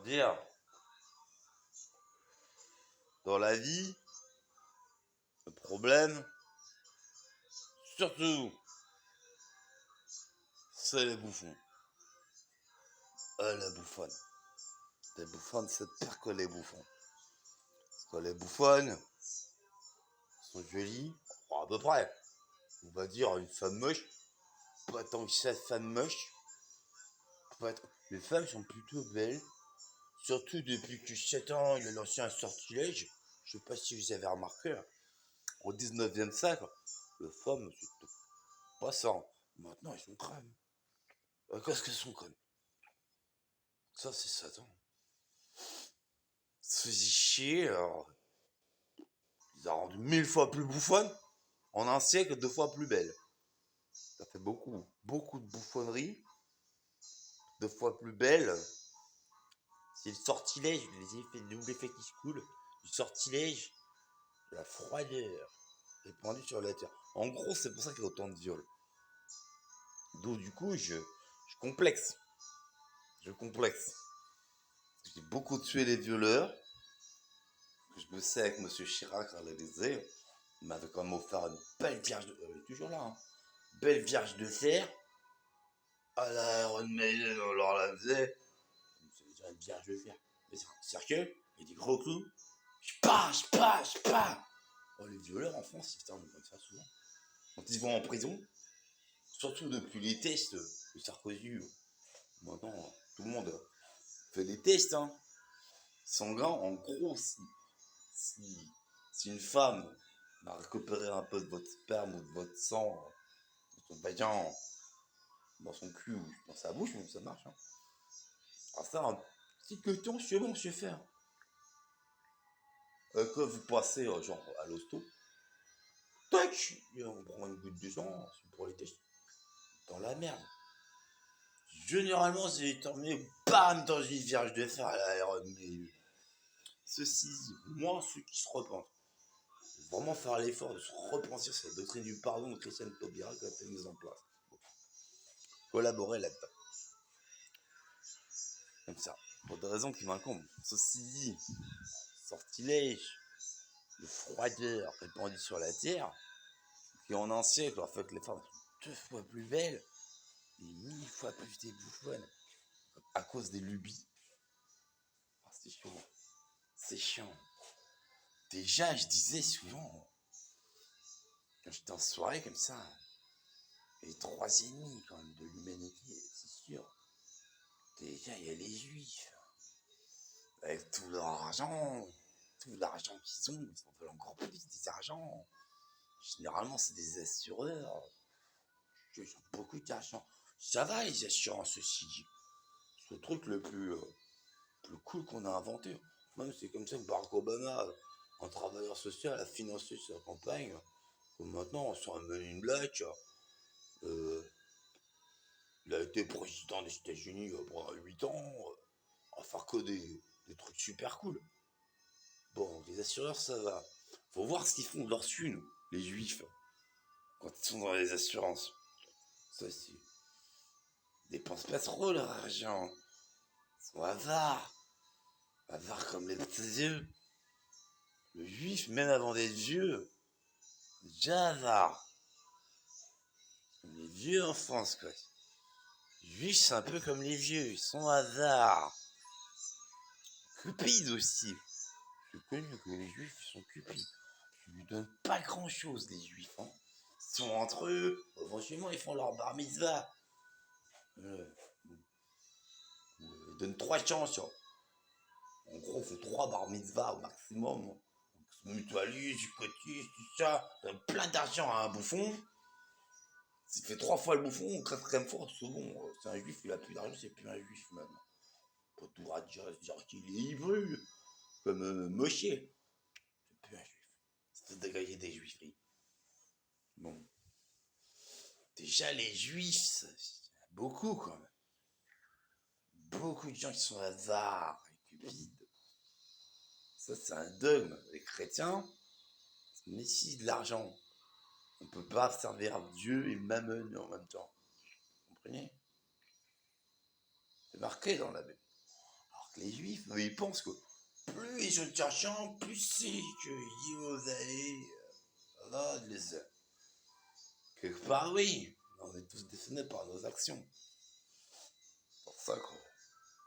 dire, dans la vie, le problème, surtout, c'est les bouffons. Les bouffonnes. Les bouffonnes, c'est pire que les bouffons. Parce que les bouffonnes sont jolies, à peu près. On va dire une femme moche, pas tant que cette femme moche. Les femmes sont plutôt belles, surtout depuis que Satan il a lancé un sortilège. Je sais pas si vous avez remarqué, au 19e siècle, les femmes, c'était pas ça. Maintenant, elles sont crèmes. Qu'est-ce qu'elles sont connes? Ça, c'est Satan. Se chier, alors, ils ont rendu 1000 fois plus bouffonne en un siècle, 2 fois plus belle. Ça fait beaucoup, beaucoup de bouffonneries, 2 fois plus belle. C'est le sortilège, les effets, le double effet qui se coule, du sortilège, la froideur répandue sur la terre. En gros, c'est pour ça qu'il y a autant de viols. Donc, du coup, je complexe. Je complexe. J'ai beaucoup tué les violeurs. Je bossais avec M. Chirac à l'Élysée. Il m'avait quand même offert une belle vierge de... Elle est toujours là, hein. Belle vierge de fer. À la Iron Maiden, on leur la faisait. C'est déjà une vierge de fer. Mais c'est un cercueil, il y a des gros clous. Je pars. Oh, les violeurs en France, ils terminent comme ça souvent. Quand ils vont en prison, surtout depuis les tests de Sarkozy, maintenant, tout le monde fait des tests, hein. Sanguin, en gros, si une femme a récupéré un peu de votre sperme ou de votre sang dans son vagin, dans son cul ou dans sa bouche, ça marche, hein. Alors ça, un petit question, c'est bon, je sais faire. Que vous passez, genre, à l'hosto, tac, et on prend une goutte de sang, c'est pour les tests. Dans la merde. Généralement, c'est terminé, bam, dans une vierge de fer à l'air, mais ceci, moi, ceux qui se repentent, vraiment faire l'effort de se repentir sur la doctrine du pardon de Christiane Taubira qui a été mise en place. Collaborer là-dedans. Comme ça. Pour des raisons qui m'incombent. Ceci dit, sortilège, de froideur répandue sur la terre, qui en un siècle a fait que les femmes sont 2 fois plus belles et 1000 fois plus des bouffonnes à cause des lubies. Ah, c'est chaud. C'est chiant. Déjà, je disais souvent, quand j'étais en soirée comme ça, les 3 ennemis quand même de l'humanité, c'est sûr. Déjà, il y a les juifs. Avec tout l'argent qu'ils ont, ils en veulent encore plus des argents. Généralement, c'est des assureurs. Ils ont beaucoup d'argent. Ça va, les assurances aussi. C'est le truc le plus cool qu'on a inventé. Même c'est comme ça que Barack Obama, un travailleur social, a financé sa campagne. Comme maintenant, sur un Men in Black, il a été président des États-Unis pendant 8 ans, à faire que des trucs super cool. Bon, les assureurs, ça va. Faut voir ce qu'ils font de leur thune, les juifs, quand ils sont dans les assurances. Ça, c'est... Ils dépensent pas trop leur argent. Ils sont avares. Avares comme les petits yeux. Le juif, même avant d'être vieux, déjà avare. Comme les vieux en France, quoi. Les juifs, c'est un peu comme les vieux. Ils sont avares. Cupides aussi. J'ai connu que les juifs sont cupides. Ils lui donnent pas grand chose, les juifs, hein. Ils sont entre eux. Franchement, ils font leur bar mitzvah. Ils donnent 3 chances. En gros, on fait 3 bar mitzvah au maximum. On se mutualise, du cotise, tout ça. On donne plein d'argent à un bouffon. S'il fait 3 fois le bouffon, 4e fois, c'est bon. C'est un juif, il a plus d'argent, c'est plus un juif maintenant. Pour tout dire qu'il est ivre, comme Moshe. C'est plus un juif. C'est dégager des juiferies. Bon. Déjà, les juifs, il y en a beaucoup quand même. Beaucoup de gens qui sont avares et cupides. Ça, c'est un dogme. Les chrétiens se méfient de l'argent. On ne peut pas servir Dieu et Mammon en même temps. Vous comprenez? C'est marqué dans la Bible. Alors Les juifs, ils pensent que plus ils ont d'argent, plus c'est que vous allez là, quelque part, oui, on est tous définis par nos actions. C'est pour ça que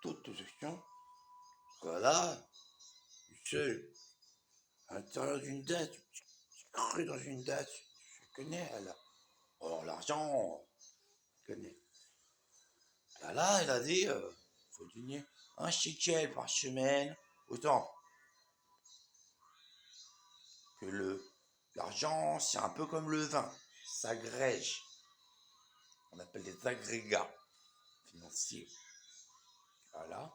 toutes tes actions, voilà, seul, à l'intérieur d'une date, tu crées dans une date, tu connais, là. Alors l'argent, tu connais. Là, il a dit, faut donner un shekel par semaine, autant que l'argent, c'est un peu comme le vin, ça agrège. On appelle des agrégats financiers. Voilà.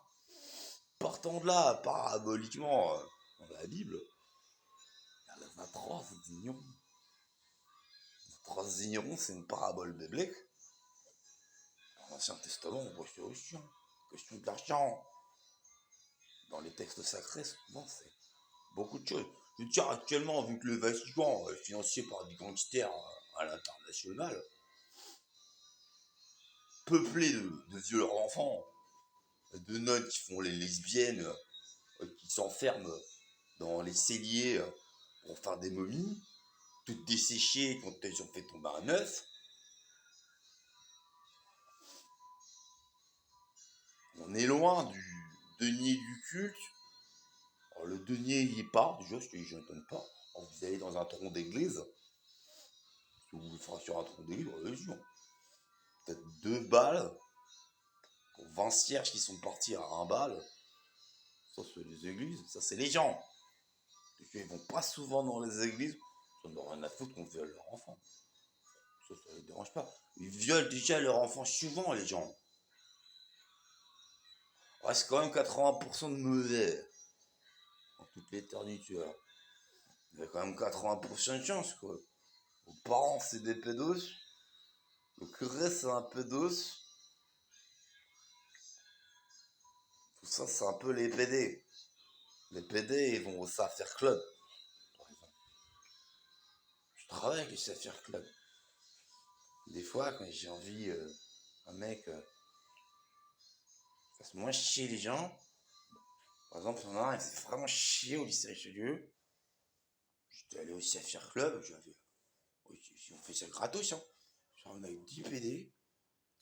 Partons de là, paraboliquement, dans la Bible, il y a la transignon. La transignon, c'est une parabole biblique. Dans l'Ancien Testament, on voit sur question de l'argent. Dans les textes sacrés, souvent, c'est beaucoup de choses. Je veux dire, actuellement, vu que le Vatican est financé par des gangsters à l'international, peuplé de violeurs enfants, de nonnes qui font les lesbiennes, qui s'enferment dans les celliers pour faire des momies, toutes desséchées quand elles ont fait tomber un œuf. On est loin du denier du culte. Alors, le denier, il est pas, déjà, je ne donne pas. Alors, vous allez dans un tronc d'église, si vous faites sur un tronc d'église, religion. Peut-être 2 balles pour 20 cierges qui sont partis à 1 balle. Ça, c'est les églises, ça, c'est les gens. Ils vont pas souvent dans les églises, ils n'ont rien à foutre qu'on viole leur enfant. Ça les dérange pas. Ils violent déjà leur enfant souvent, les gens. Il reste quand même 80% de mauvais en toute l'éternité. Il y a quand même 80% de chance, quoi. Vos parents, c'est des pédos. Le curé, c'est un pédos. Tout ça, c'est un peu les PD. Les PD, ils vont au Safer Club, par exemple. Je travaille avec les Safer Club. Des fois, quand j'ai envie, un mec fasse moins chier les gens. Par exemple, il y en a un, il s'est vraiment chier au lycée Richelieu. J'étais allé au Safer Club, on fait ça gratos, hein. Genre, on a eu 10 PD,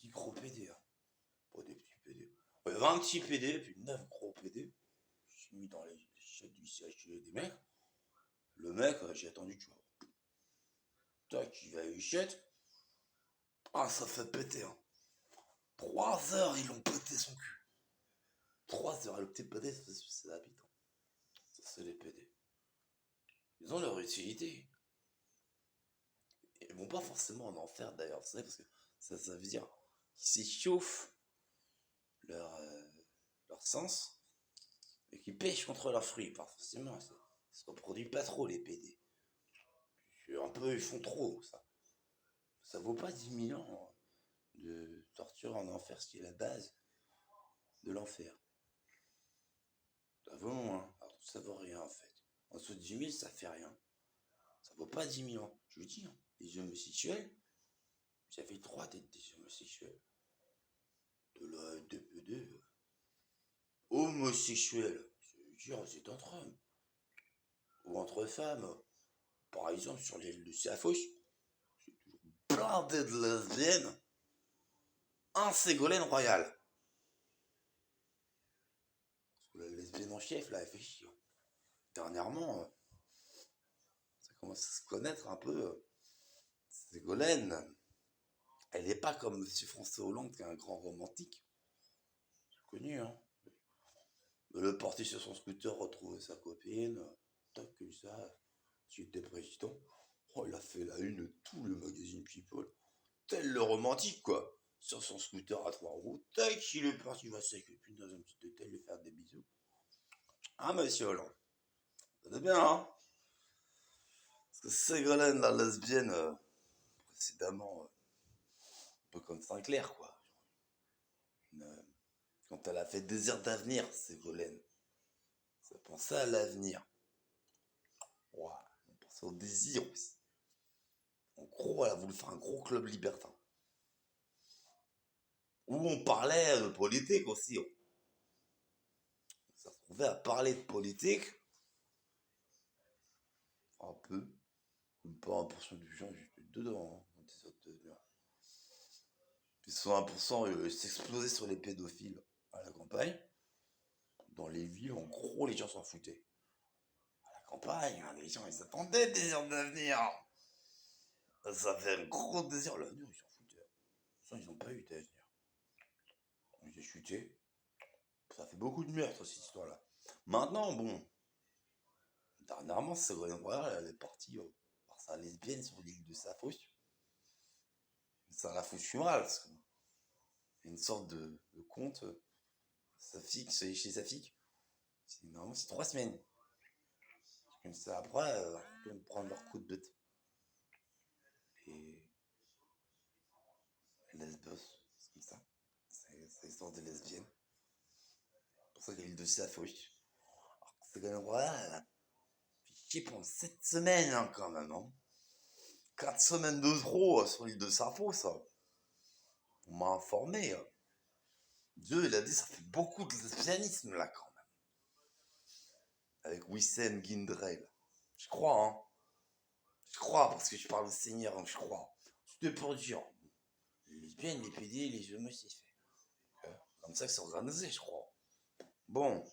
10 gros PD, hein. Pas des petits PD. Ouais, 20 petits PD, puis 9 gros PD. Je suis mis dans les chiottes du CHU des mecs. Le mec, j'ai attendu, tu vois. Tac, il va à les chiottes. Ah, ça fait péter, hein. 3 heures, ils l'ont pété son cul. 3 heures, le petit PD, c'est l'habitant. Ça, c'est les PD. Ils ont leur utilité. Ils vont pas forcément en enfer d'ailleurs, c'est parce que ça veut dire qu'ils s'échauffent leur sens et qu'ils pêchent contre leurs fruits. Pas forcément, ça se reproduit pas trop les PD. Un peu, ils font trop, ça. Ça vaut pas 10 000 ans de torture en enfer, ce qui est la base de l'enfer. Ça vaut moins, alors ça vaut rien en fait. En dessous de 10 000, ça fait rien. Ça vaut pas 10 000 ans. Je vous dis, hein, les homosexuels, j'avais 3 têtes des homosexuels. De la DPD. Homosexuels, c'est entre hommes. Ou entre femmes. Par exemple, sur l'île de Saphos, c'est toujours blindé de lesbiennes. Un Ségolène Royal. Parce que la lesbienne en chef, là, elle fait chier. Dernièrement, ça commence à se connaître un peu. Ségolène, elle n'est pas comme Monsieur François Hollande, qui est un grand romantique. C'est connu, hein. Le parti sur son scooter, retrouver sa copine. Tac, comme ça. S'il était président. Oh, il a fait la une de tout le magazine People. Tel le romantique, quoi. Sur son scooter à 3 roues. Tac, il est parti, il va sa copine dans un petit hôtel, lui faire des bisous. Ah, monsieur Hollande. C'est bien, hein. Parce que Ségolène, la lesbienne, précédemment, un peu comme Sinclair, quoi. Une, quand elle a fait Désir d'avenir, Ségolène, ça pensait à l'avenir. Ouais, on pensait au désir aussi. En gros, elle a voulu faire un gros club libertin. Où on parlait de politique aussi. se retrouver à parler de politique, un peu, même pas 1% du gens juste dedans, hein, des autres, puis 100% s'exploser sur les pédophiles à la campagne. Dans les villes, en gros, les gens s'en foutaient. À la campagne, hein, les gens, ils attendaient le désir d'avenir. Ça fait un gros désir. L'avenir, ils s'en foutaient. Ils n'ont pas eu d'avenir. Ils ont chuté. Ça fait beaucoup de meurtres, cette histoire-là. Maintenant, bon, dernièrement, Ségolène Royal, elle est partie par sa lesbienne sur l'île de Safos. Ça la fout mal, parce qu'il y a une sorte de conte. Sa fille, chez sa fille, normalement, c'est 3 semaines. Comme ça, après, ils vont prendre leur coup de bête. Et lesbos, c'est comme ça. C'est l'histoire de lesbienne. C'est pour ça qu'il y a l'île de Safos. Alors que Ségolène Royal, elle a piqué pendant 7 semaines, hein, quand même. Hein. 4 semaines de trop sur l'île de Safos, ça. On m'a informé. Dieu, il a dit, ça fait beaucoup de lesbianisme, là, quand même. Avec Wissem Guindrel. Je crois, hein. Je crois, parce que je parle au Seigneur, donc je crois. C'était pour dire. Les lesbiennes, les PD, les homosexuels. Comme ça que c'est organisé, je crois. Bon.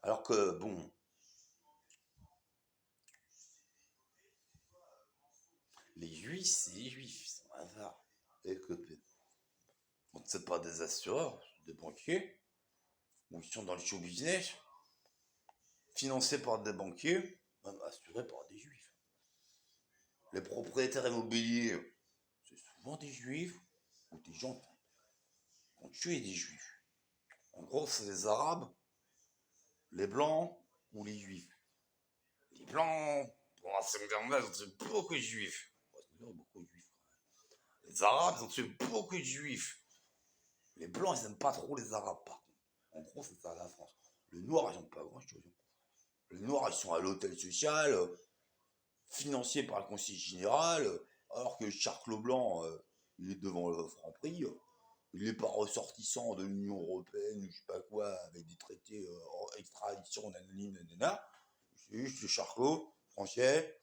Alors que, bon. Les juifs, c'est les juifs. Ils sont avares. Et que, bon, c'est pas des assureurs, des banquiers. Ou ils sont dans le show business. Financés par des banquiers. Même assurés par des juifs. Les propriétaires immobiliers, c'est souvent des juifs. Ou des gens qui ont tué des juifs. En gros, c'est les arabes, les blancs ou les juifs. Les blancs, pendant la Seconde Guerre mondiale, ils ont tué beaucoup de juifs. Beaucoup de juifs. Les arabes, ils ont tué beaucoup de juifs. Les blancs, ils n'aiment pas trop les arabes, par contre. En gros, c'est ça la France. Les noirs, ils n'ont pas grand chose. Les noirs, ils sont à l'hôtel social, financés par le Conseil général, alors que Charles Blanc, il est devant le Franprix. Il n'est pas ressortissant de l'Union Européenne, ou je sais pas quoi, avec des traités extradition, nanana. C'est juste le charcot français.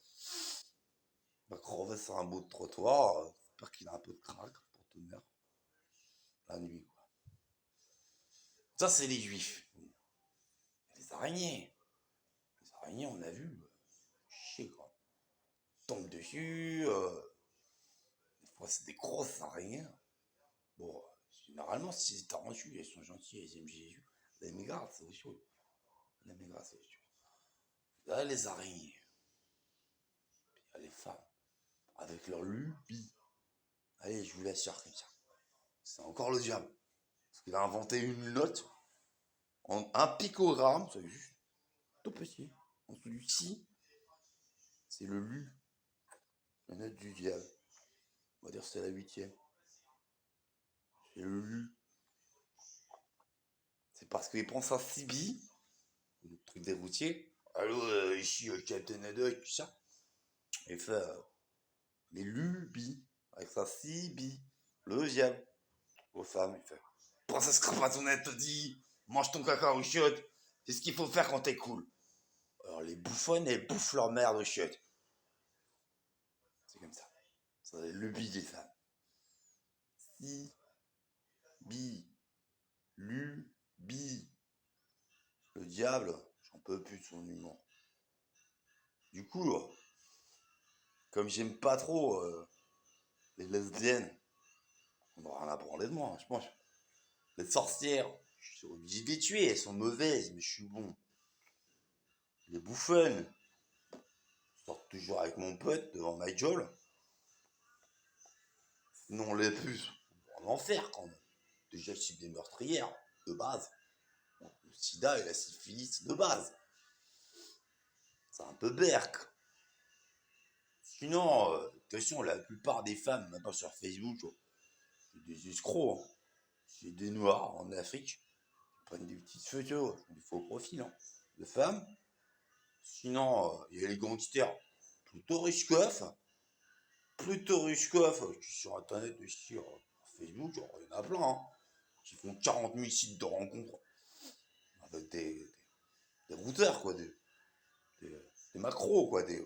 Va crever sur un bout de trottoir. J'espère qu'il a un peu de crack pour tenir la nuit, quoi. Ça, c'est les juifs. Les araignées. Les araignées, on a vu. Chier, quoi. Tombe dessus. Des fois, c'est des grosses araignées. Bon, généralement, si c'est arrangé, elles sont gentilles, elles aiment Jésus. Les mégardes, c'est autre chose. Les mégardes, c'est autre chose. Là, les araignées. Puis il y a les femmes. Avec leur lubie. Allez, je vous l'assure comme ça. C'est encore le diable. Parce qu'il a inventé une note en un picogramme, c'est juste tout petit. En dessous du si, c'est le lu. La note du diable. On va dire que c'est la 8e. C'est le lu. C'est parce qu'il prend sa CB, le truc des routiers. Allô, ici, Captain Haddock, tout ça. Il fait les lubies avec sa CB. Le diable. Aux femmes, il fait. Princesse Crapatonnette te dit, mange ton caca aux chiottes. C'est ce qu'il faut faire quand t'es cool. Alors les bouffonnes, elles bouffent leur merde aux chiottes. C'est comme ça. C'est le lubies des femmes. Si, bi, lu, bi. Le diable, j'en peux plus de son humour. Du coup, comme j'aime pas trop les lesbiennes, on va rien apprendre de moi, hein, je pense. Les sorcières, je suis obligé de les tuer, elles sont mauvaises, mais je suis bon. Les bouffonnes, je sors toujours avec mon pote devant ma gueule. Sinon, les puces, en enfer quand même. Déjà, je suis des meurtrières, de base. Bon, le sida et la syphilis, de base. C'est un peu berk. Sinon, de toute façon, la plupart des femmes, maintenant sur Facebook, c'est des escrocs. Hein. C'est des noirs en Afrique. Ils prennent des petites photos, des faux profils hein, de femmes. Sinon, il y a les gangsters plutôt riche-coff. Plutôt riche-coff, sur Internet aussi, sur Facebook, il y en a plein. Hein, qui font 40 000 sites de rencontres. avec des routeurs, quoi, des macros, quoi, des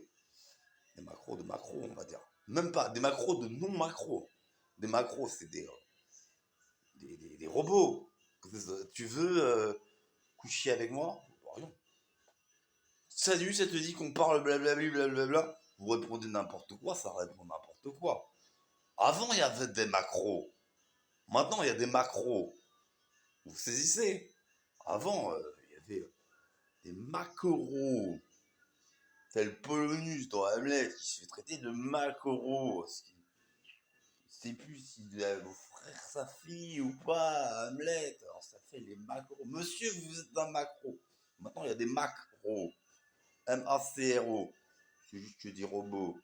macros de macros, on va dire. Même pas, des macros de non-macros. Des macros, c'est des robots. Tu veux coucher avec moi? Bah, rien. Salut, ça te dit qu'on parle blablabla, blablabla. Vous répondez n'importe quoi, ça répond n'importe quoi. Avant, il y avait des macros. Maintenant, il y a des macros. Vous saisissez? Avant, il y avait des macros. Tel Polonius dans Hamlet qui se fait traiter de macro. Je sais plus s'il a offrir sa fille ou pas à Hamlet. Alors ça fait les macros. Monsieur, vous êtes un macro. Maintenant, il y a des macros. M-A-C-R-O. C'est juste que des robots.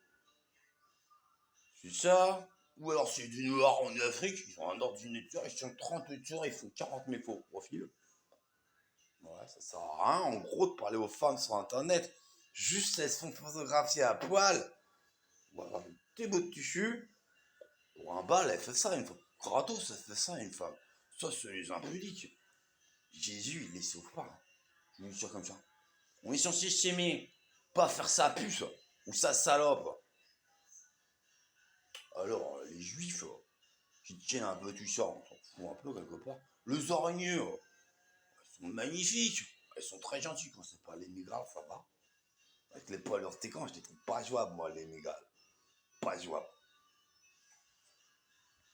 C'est ça. Ou alors c'est du noir en Afrique. Ils ont un ordinateur, ils sont 38 heures, ils font 40 000 faux profils. Ouais, ça sert à rien, en gros, de parler aux femmes sur Internet. Juste, elles se font photographier à poil. Ou alors, des beaux de tissu. Ou un bal, elle fait ça une fois. Gratos, elle fait ça une femme. Ça, c'est les impudiques. Jésus, il les sauve pas. Je vous le dis comme ça. On est censé s'aimer. Pas faire sa puce. Ou sa salope. Alors, les juifs, qui tiennent un peu tout ça, on s'en fout un peu quelque part. Les araignées, elles sont magnifiques. Elles sont très gentilles quand c'est pas les migrants, ça va. Avec les poils urticants, je les trouve pas jouables, moi, les migales. Pas jouables.